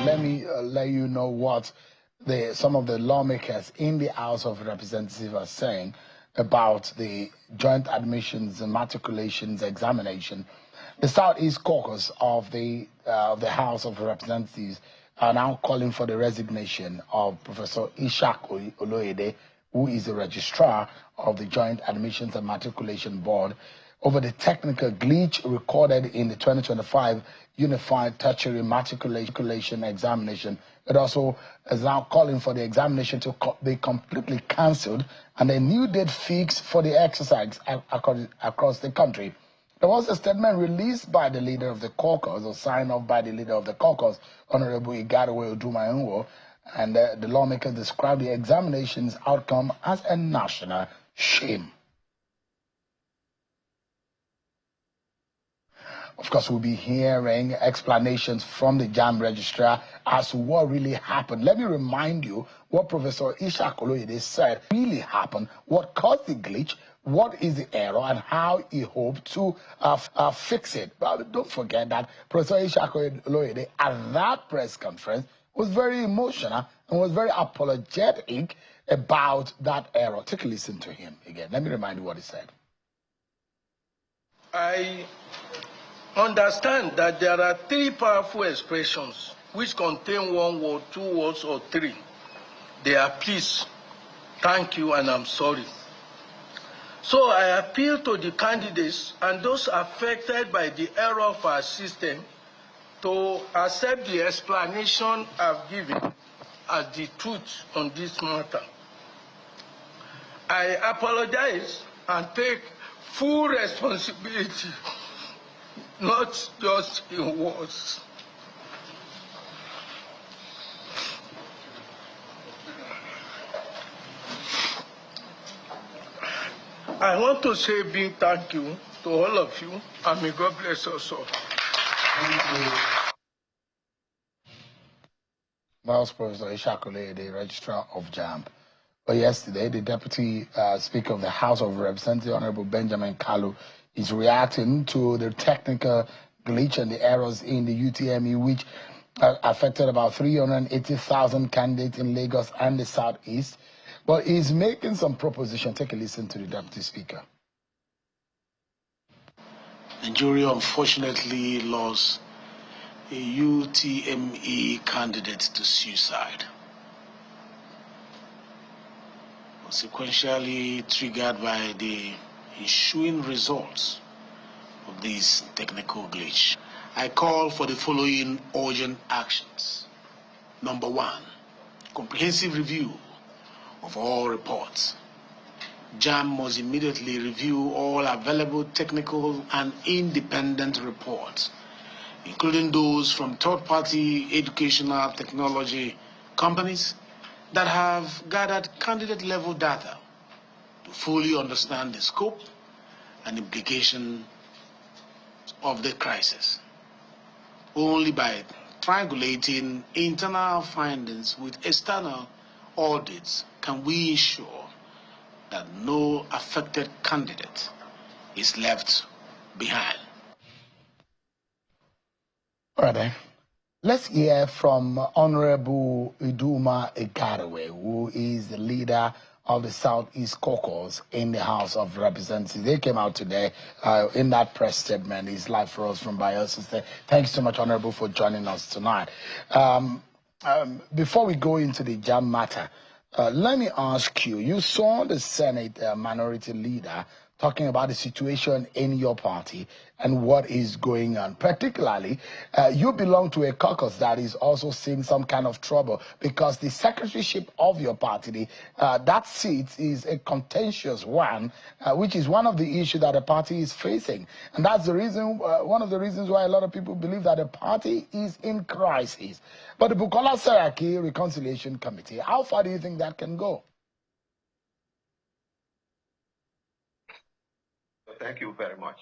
let me let you know what some of the lawmakers in the House of Representatives are saying about the joint admissions and matriculations examination. The Southeast Caucus of the House of Representatives are now calling for the resignation of Professor Ishak Oloyede, who is the registrar of the Joint Admissions and Matriculation Board, over the technical glitch recorded in the 2025 Unified Tertiary Matriculation Examination. It also is now calling for the examination to be completely cancelled and a new date fixed for the exercise across the country. There was a statement released by the leader of the caucus, or signed off by the leader of the caucus, Honorable Igadewe Odumayunwo, and the lawmaker described the examination's outcome as a national shame. Of course, we'll be hearing explanations from the JAMB registrar as to what really happened. Let me remind you what Professor Ishak Oloyede said really happened, what caused the glitch, what is the error, and how he hoped to fix it. But don't forget that Professor Ishak Oloyede at that press conference was very emotional and was very apologetic about that error. Take a listen to him again. Let me remind you what he said. I understand that there are three powerful expressions which contain one word, two words, or three. They are please, thank you, and I'm sorry. So I appeal to the candidates and those affected by the error of our system to accept the explanation I've given as the truth on this matter. I apologize and take full responsibility, not just in words. I want to say a big thank you to all of you, and may God bless us all. That was Professor Ishak Oloyede, the registrar of JAMB. But yesterday, the Deputy Speaker of the House of Representatives, Honorable Benjamin Kalu, is reacting to the technical glitch and the errors in the UTME, which affected about 380,000 candidates in Lagos and the Southeast. But he's making some proposition. Take a listen to the Deputy Speaker. Nigeria unfortunately lost a UTME candidate to suicide, consequentially triggered by the ensuing results of this technical glitch. I call for the following urgent actions. Number one, comprehensive review of all reports. JAMB must immediately review all available technical and independent reports, including those from third-party educational technology companies that have gathered candidate-level data to fully understand the scope and implication of the crisis. Only by triangulating internal findings with external audits can we ensure that no affected candidate is left behind. All right, then. Let's hear from Honorable Iduma Igadewe, who is the leader of the Southeast Caucus in the House of Representatives. They came out today in that press statement. It's live for us from Bayelsa. Thanks so much, Honorable, for joining us tonight. Before we go into the JAMB matter, let me ask you, you saw the Senate minority leader talking about the situation in your party and what is going on. Particularly, you belong to a caucus that is also seeing some kind of trouble because the secretaryship of your party, that seat is a contentious one, which is one of the issues that the party is facing. And that's the reason, one of the reasons why a lot of people believe that the party is in crisis. But the Bukola Saraki Reconciliation Committee, how far do you think that can go? Thank you very much.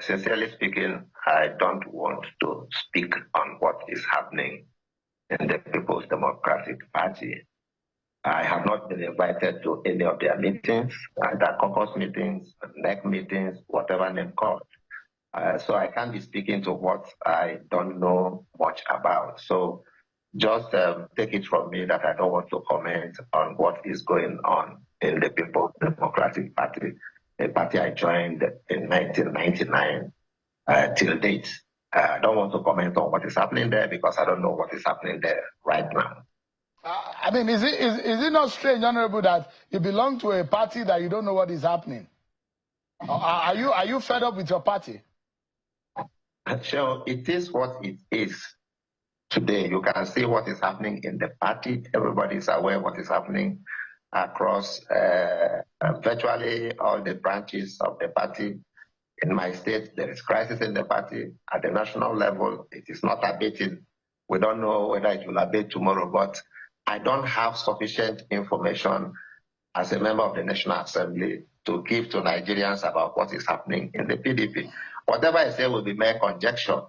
Sincerely speaking, I don't want to speak on what is happening in the People's Democratic Party. I have not been invited to any of their meetings, their caucus meetings, NEC meetings, whatever name called. So I can't be speaking to what I don't know much about. So just take it from me that I don't want to comment on what is going on in the People's Democratic Party, a party I joined in 1999 till date. I don't want to comment on what is happening there because I don't know what is happening there right now. I mean, is it not strange, Honorable, that you belong to a party that you don't know what is happening? Are you fed up with your party? Sure, it is what it is. Today, you can see what is happening in the party. Everybody is aware of what is happening across virtually all the branches of the party. In my state, there is crisis in the party. At the national level, it is not abating. We don't know whether it will abate tomorrow, but I don't have sufficient information as a member of the National Assembly to give to Nigerians about what is happening in the PDP. Whatever I say will be mere conjecture,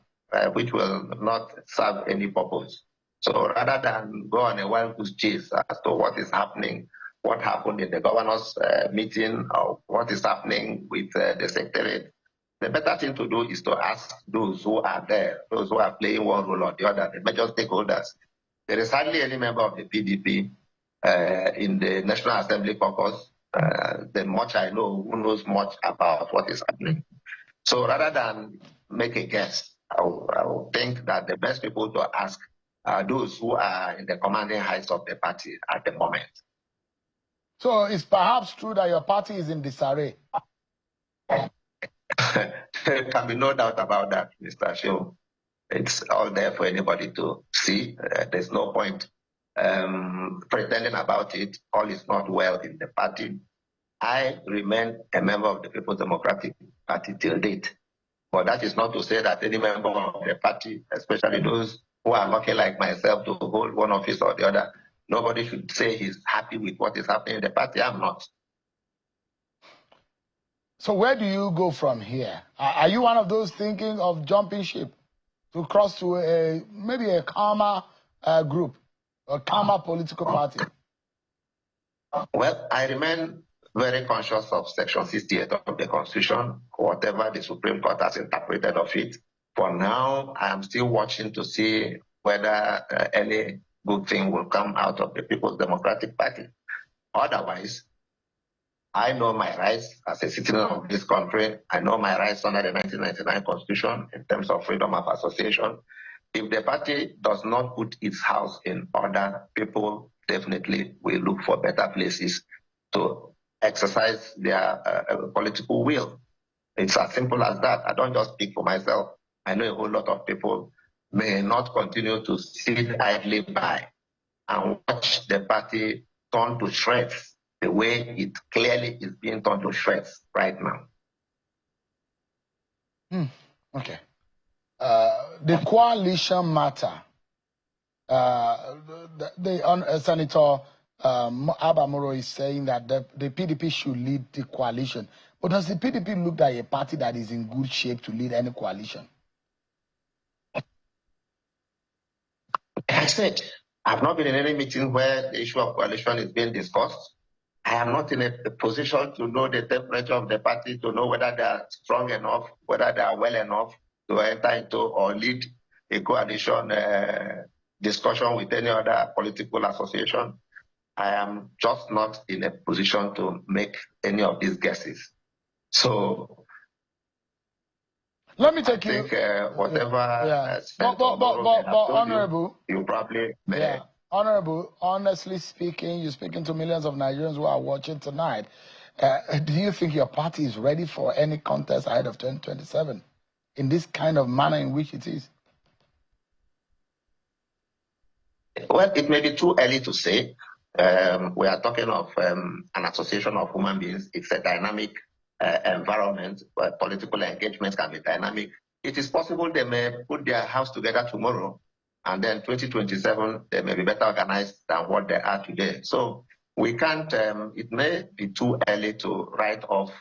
which will not serve any purpose. So rather than go on a wild goose chase as to what is happening, what happened in the governor's meeting, or what is happening with the secretariat, the better thing to do is to ask those who are there, those who are playing one role or the other, the major stakeholders. There is hardly any member of the PDP in the National Assembly caucus, the much I know, who knows much about what is happening. So rather than make a guess, I will think that the best people to ask are those who are in the commanding heights of the party at the moment. So it's perhaps true that your party is in disarray. There can be no doubt about that, Mr. Sheo. It's all there for anybody to see. There's no point pretending about it. All is not well in the party. I remain a member of the People's Democratic Party till date. But that is not to say that any member of the party, especially those who are lucky like myself to hold one office or the other, nobody should say he's happy with what is happening in the party. I'm not. So where do you go from here? Are you one of those thinking of jumping ship to cross to maybe a calmer group, a calmer political party? Well, I remain very conscious of Section 68 of the Constitution, whatever the Supreme Court has interpreted of it. For now, I am still watching to see whether any good thing will come out of the People's Democratic Party. Otherwise, I know my rights as a citizen of this country. I know my rights under the 1999 Constitution in terms of freedom of association. If the party does not put its house in order, people definitely will look for better places to exercise their political will. It's as simple as that. I don't just speak for myself. I know a whole lot of people may not continue to sit idly by and watch the party turn to shreds the way it clearly is being turned to shreds right now. Okay. The coalition matter. Senator Abamoro is saying that the PDP should lead the coalition. But does the PDP look like a party that is in good shape to lead any coalition? I said, I've not been in any meeting where the issue of coalition is being discussed. I am not in a position to know the temperature of the party, to know whether they are strong enough, whether they are well enough to enter into or lead a coalition discussion with any other political association. I am just not in a position to make any of these guesses. So let me take I think whatever. But Honorable, you probably may. Yeah, Honorable, honestly speaking, you're speaking to millions of Nigerians who are watching tonight. Do you think your party is ready for any contest ahead of 2027 in this kind of manner in which it is? Well, it may be too early to say. We are talking of an association of human beings. It's a dynamic environment where political engagements can be dynamic. It is possible they may put their house together tomorrow, and then 2027, they may be better organized than what they are today. So we can't, it may be too early to write off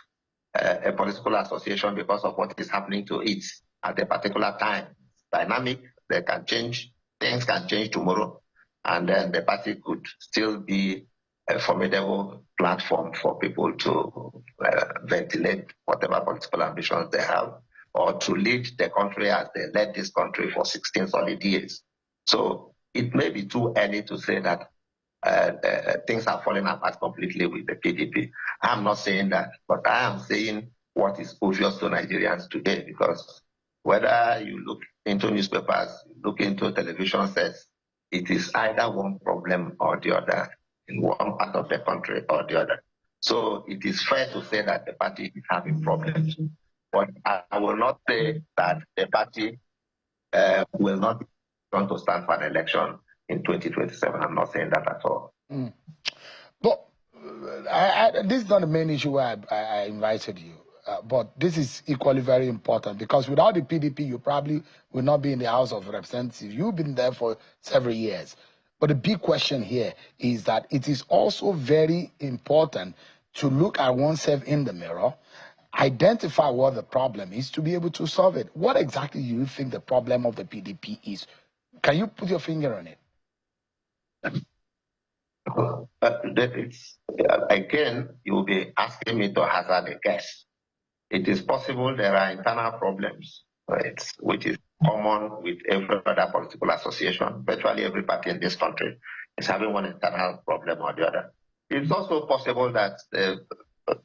a political association because of what is happening to it at a particular time. It's dynamic, they can change, things can change tomorrow, and then the party could still be a formidable platform for people to ventilate whatever political ambitions they have, or to lead the country as they led this country for 16 solid years. So it may be too early to say that things are falling apart completely with the PDP. I'm not saying that, but I am saying what is obvious to Nigerians today, because whether you look into newspapers, look into television sets, it is either one problem or the other in one part of the country or the other. So it is fair to say that the party is having problems. But I will not say that the party will not be going to stand for an election in 2027. I'm not saying that at all. Mm. But this is not the main issue where I invited you. But this is equally very important, because without the PDP, you probably will not be in the House of Representatives. You've been there for several years. But the big question here is that it is also very important to look at oneself in the mirror, identify what the problem is, to be able to solve it. What exactly do you think the problem of the PDP is? Can you put your finger on it? Again, you'll be asking me to hazard a guess. It is possible there are internal problems, right, which is common with every other political association. Virtually every party in this country is having one internal problem or the other. It's also possible that the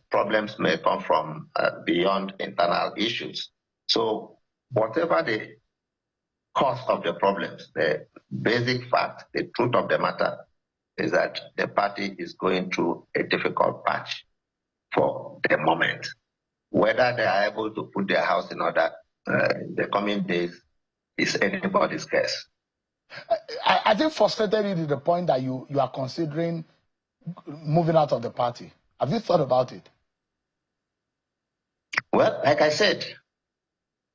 problems may come from beyond internal issues. So whatever the cause of the problems, the basic fact, the truth of the matter is that the party is going through a difficult patch for the moment. Whether they are able to put their house in order in the coming days is anybody's guess. I think frustrated you to the point that you are considering moving out of the party. Have you thought about it? Well, like I said,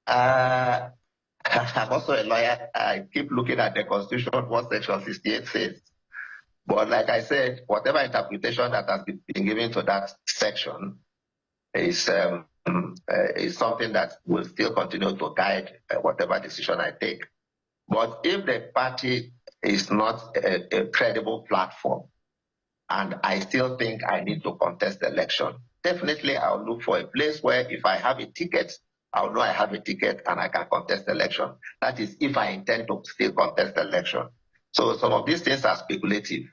I'm also a lawyer. I keep looking at the Constitution, what Section 68 says. But like I said, whatever interpretation that has been given to that section is something that will still continue to guide whatever decision I take. But if the party is not a credible platform, and I still think I need to contest the election, definitely I'll look for a place where if I have a ticket, I'll know I have a ticket and I can contest the election. That is if I intend to still contest the election. So some of these things are speculative.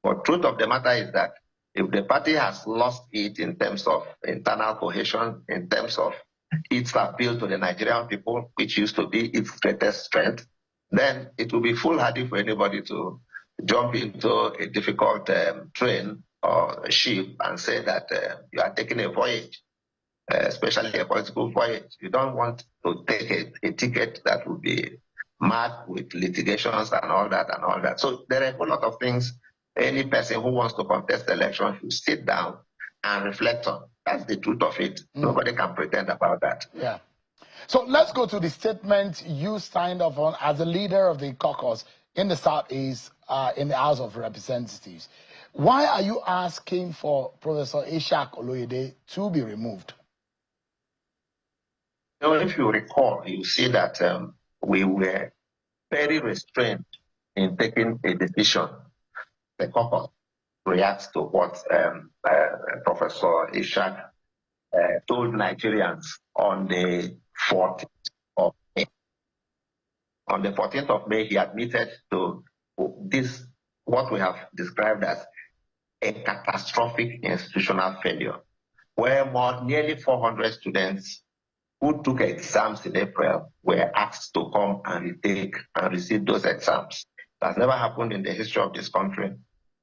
But truth of the matter is that if the party has lost it in terms of internal cohesion, in terms of its appeal to the Nigerian people, which used to be its greatest strength, then it will be foolhardy for anybody to jump into a difficult train or a ship and say that you are taking a voyage, especially a political voyage. You don't want to take a ticket that will be mad with litigations and all that. So there are a whole lot of things any person who wants to contest the election should sit down and reflect on. That's the truth of it. Nobody can pretend about that. Yeah. So let's go to the statement you signed off on as a leader of the caucus in the Southeast, in the House of Representatives. Why are you asking for Professor Ishak Oloyede to be removed? So if you recall, you see that we were very restrained in taking a decision. The caucus reacts to what Professor Ishak told Nigerians on the 14th of May. On the 14th of May, he admitted to this, what we have described as a catastrophic institutional failure, where nearly 400 students who took exams in April were asked to come and retake and receive those exams. That's never happened in the history of this country,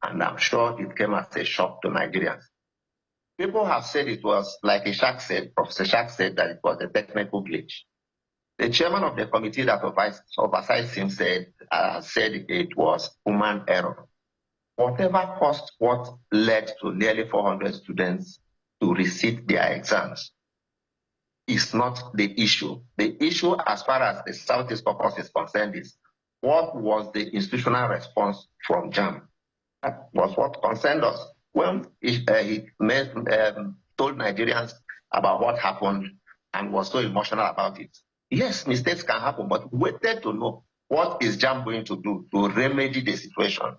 and I'm sure it came as a shock to Nigerians. People have said it was, like Ishak said, Professor Ishak said that it was a technical glitch. The chairman of the committee that oversights him said it was human error. Whatever caused what led to nearly 400 students to resit their exams is not the issue. The issue, as far as the Southeast Caucus is concerned, is what was the institutional response from JAMB? That was what concerned us. When he told Nigerians about what happened and was so emotional about it. Yes, mistakes can happen, but we waited to know what is JAMB going to do to remedy the situation.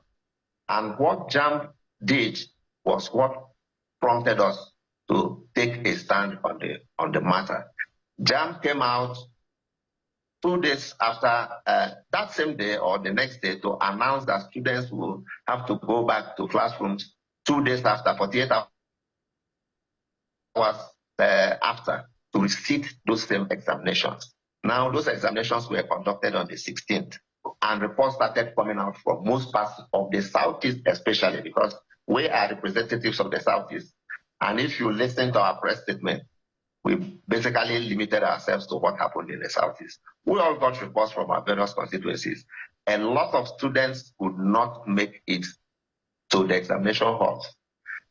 And what JAMB did was what prompted us to take a stand on the matter. JAMB came out 2 days after that same day or the next day to announce that students will have to go back to classrooms 2 days after, 48 hours after, to resit those same examinations. Now, those examinations were conducted on the 16th, and reports started coming out from most parts of the Southeast, especially because we are representatives of the Southeast. And if you listen to our press statement, we basically limited ourselves to what happened in the Southeast. We all got reports from our various constituencies. A lot of students could not make it to the examination halls.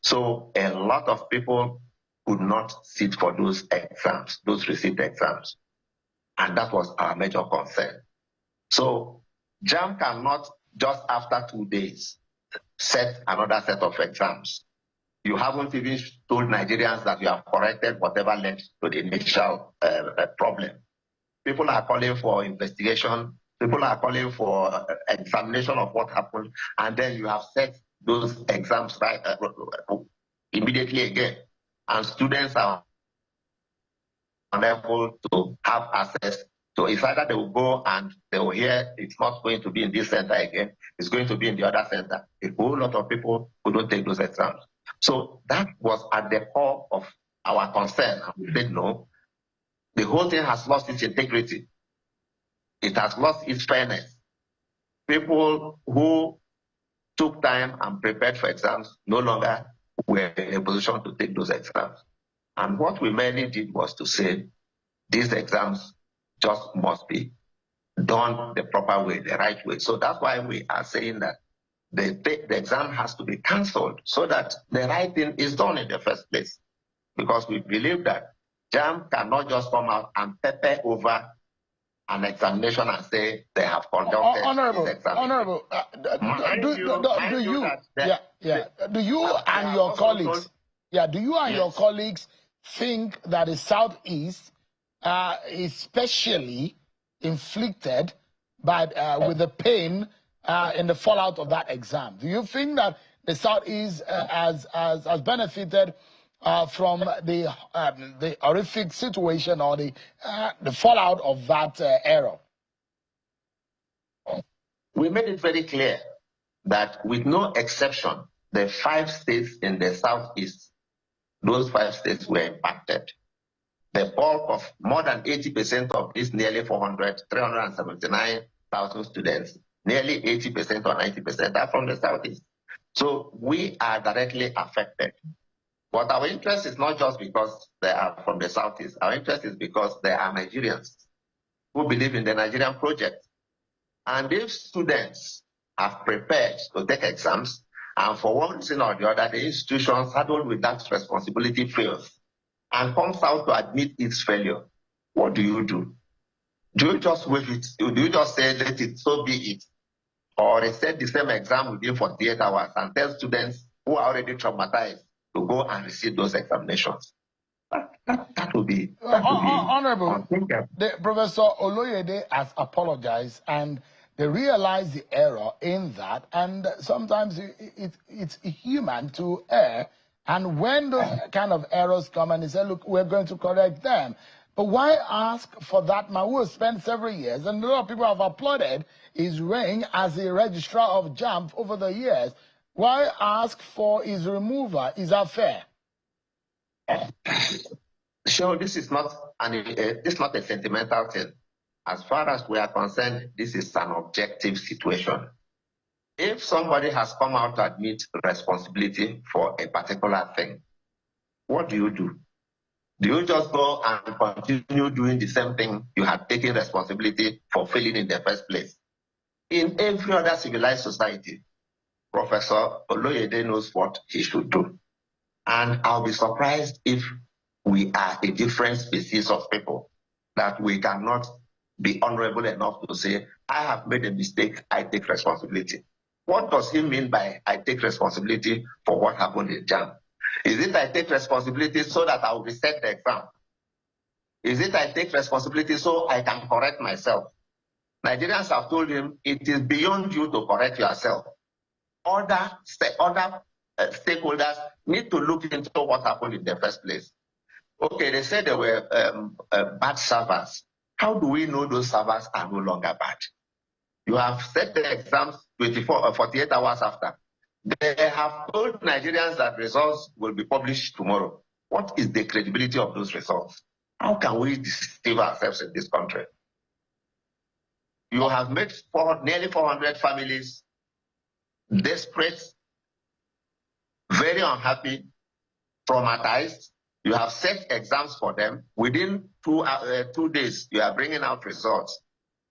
So a lot of people could not sit for those exams, those receipt exams. And that was our major concern. So JAMB cannot, just after 2 days, set another set of exams. You haven't even told Nigerians that you have corrected whatever led to the initial problem. People are calling for investigation. People are calling for examination of what happened. And then you have set those exams right immediately again. And students are unable to have access. So it's either they will go and they will hear it's not going to be in this center again, it's going to be in the other center. A whole lot of people couldn't take those exams. So that was at the core of our concern. We said no, the whole thing has lost its integrity. It has lost its fairness. People who took time and prepared for exams no longer were in a position to take those exams. And what we mainly did was to say, these exams just must be done the proper way, the right way. So that's why we are saying that the exam has to be cancelled so that the right thing is done in the first place. Because we believe that JAMB cannot just come out and pepper over an examination and say they have conducted this examination. Honorable, do you and your colleagues, your colleagues think that the Southeast is specially inflicted by with the pain in the fallout of that exam? Do you think that the Southeast has benefited from the horrific situation or the fallout of that error? We made it very clear that with no exception, the 5 states in the Southeast, those 5 states were impacted. The bulk of more than 80% of these nearly 379,000 students, nearly 80% or 90% are from the Southeast. So we are directly affected. But our interest is not just because they are from the Southeast. Our interest is because they are Nigerians who believe in the Nigerian project. And if students have prepared to take exams, and for one reason or the other, the institution saddled with that responsibility fails and comes out to admit its failure, what do you do? Do you just waive it? Do you just say, let it, so be it? Or set the same exam within 48 hours and tell students who are already traumatized to go and receive those examinations? That would be honorable. Professor Oloyede has apologized, and they realize the error in that, and sometimes it's human to err. And when those kind of errors come and they say, look, we're going to correct them. But why ask for that man who has spent several years, and a lot of people have applauded his reign as a registrar of JAMB over the years? Why ask for his removal? Is that fair? Sure, this is not a sentimental thing. As far as we are concerned, this is an objective situation. If somebody has come out to admit responsibility for a particular thing, what do? Do you just go and continue doing the same thing you had taken responsibility for failing in the first place? In every other civilized society, Professor Oloyede knows what he should do. And I'll be surprised if we are a different species of people, that we cannot be honorable enough to say, I have made a mistake, I take responsibility. What does he mean by I take responsibility for what happened in JAMB? Is it I take responsibility so that I will reset the exam? Is it I take responsibility so I can correct myself? Nigerians have told him it is beyond you to correct yourself. Other stakeholders need to look into what happened in the first place. Okay, they said they were bad servers. How do we know those servers are no longer bad? You have set the exams 24 or 48 hours after. They have told Nigerians that results will be published tomorrow. What is the credibility of those results? How can we deceive ourselves in this country? You have made nearly 400 families desperate, very unhappy, traumatized. You have set exams for them. Within 2 days, you are bringing out results.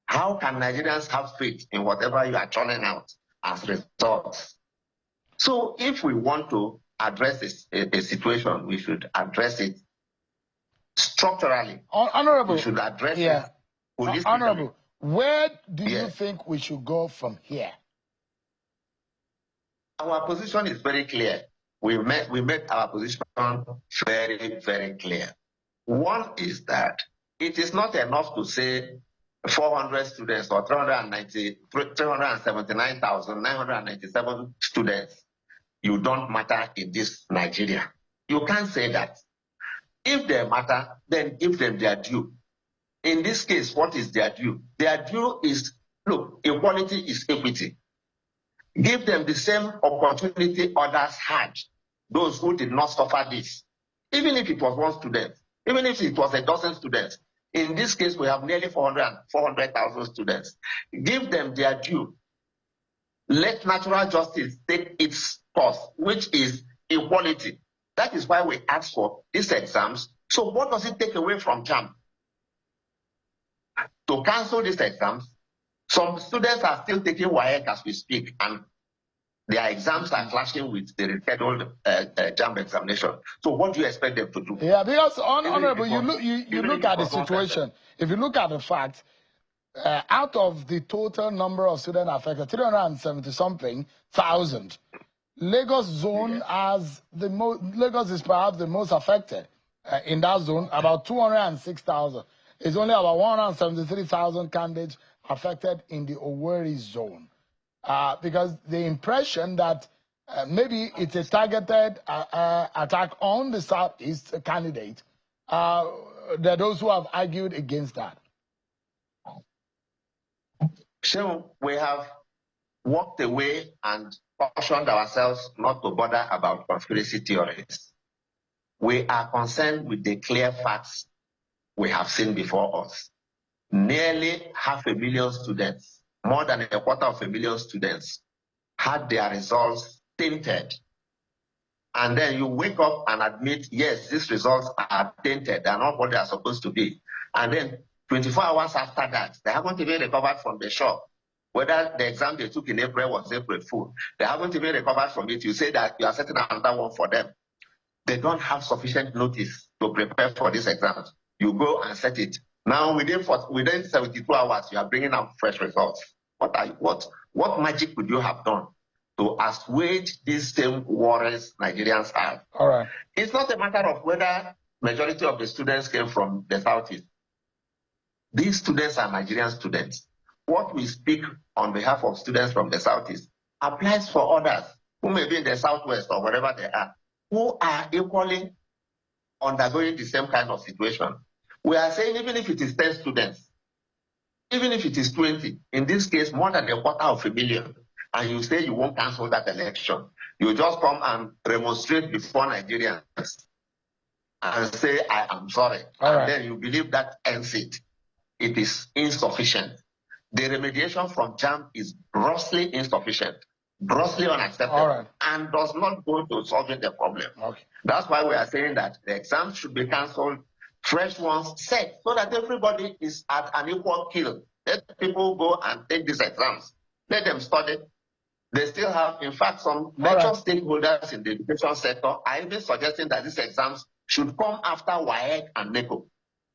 How can Nigerians have faith in whatever you are churning out as results? So if we want to address a situation, we should address it structurally. Honorable, we should address it holistically. Honorable, where do you think we should go from here? Our position is very clear. We made our position very, very clear. One is that it is not enough to say 400 students or 379,997 students, you don't matter in this Nigeria. You can't say that. If they matter, then give them their due. In this case, what is their due? Their due is, look, equality is equity. Give them the same opportunity others had, those who did not suffer this. Even if it was one student, even if it was a dozen students, in this case, we have nearly 400,000 students. Give them their due. Let natural justice take its course, which is equality. That is why we ask for these exams. So what does it take away from JAMB? To cancel these exams, some students are still taking WAEC as we speak, and their exams are clashing with the rescheduled JAMB examination. So what do you expect them to do? Yeah, because Honorable, you look at the situation. If you look at the fact, out of the total number of students affected, 370-something thousand, Lagos zone has the most. Lagos is perhaps the most affected in that zone, about 206,000. It's only about 173,000 candidates affected in the Owerri zone. Because the impression that maybe it's a targeted attack on the Southeast candidate, there are those who have argued against that. So we have walked away and cautioned ourselves not to bother about conspiracy theories. We are concerned with the clear facts we have seen before us. Nearly 500,000 students, more than 250,000 students, had their results tainted. And then you wake up and admit, yes, these results are tainted, they're not what they are supposed to be. And then 24 hours after that, they haven't even recovered from the shock. Whether the exam they took in April was April Fool, they haven't even recovered from it. You say that you are setting another one for them. They don't have sufficient notice to prepare for this exam. You go and set it. Now, within 72 hours, you are bringing out fresh results. What magic could you have done to assuage these same worries Nigerians have? All right. It's not a matter of whether majority of the students came from the Southeast. These students are Nigerian students. What we speak on behalf of students from the Southeast applies for others who may be in the Southwest or wherever they are, who are equally undergoing the same kind of situation. We are saying even if it is 10 students, even if it is 20, in this case, more than 250,000, and you say you won't cancel that election, you just come and demonstrate before Nigerians and say, I am sorry. All right. And then you believe that ends it. It is insufficient. The remediation from JAMB is grossly insufficient, grossly unacceptable, and does not go to solving the problem. Okay. That's why we are saying that the exams should be cancelled, fresh ones set, so that everybody is at an equal keel. Let people go and take these exams. Let them study. They still have, in fact, some major stakeholders in the education sector are even suggesting that these exams should come after WAEC and NECO,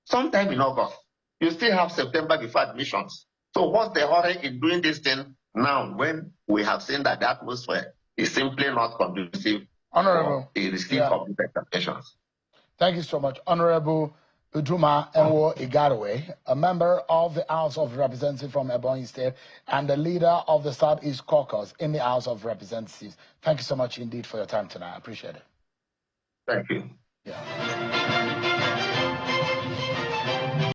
sometime in August. You still have September before admissions. So what's the hurry in doing this thing now when we have seen that the atmosphere is simply not conducive for the receipt of these examinations? Thank you so much, Honorable Uduma Enwo Igarewe, a member of the House of Representatives from Ebonyi State and the leader of the Southeast Caucus in the House of Representatives. Thank you so much indeed for your time tonight. I appreciate it. Thank you. Yeah.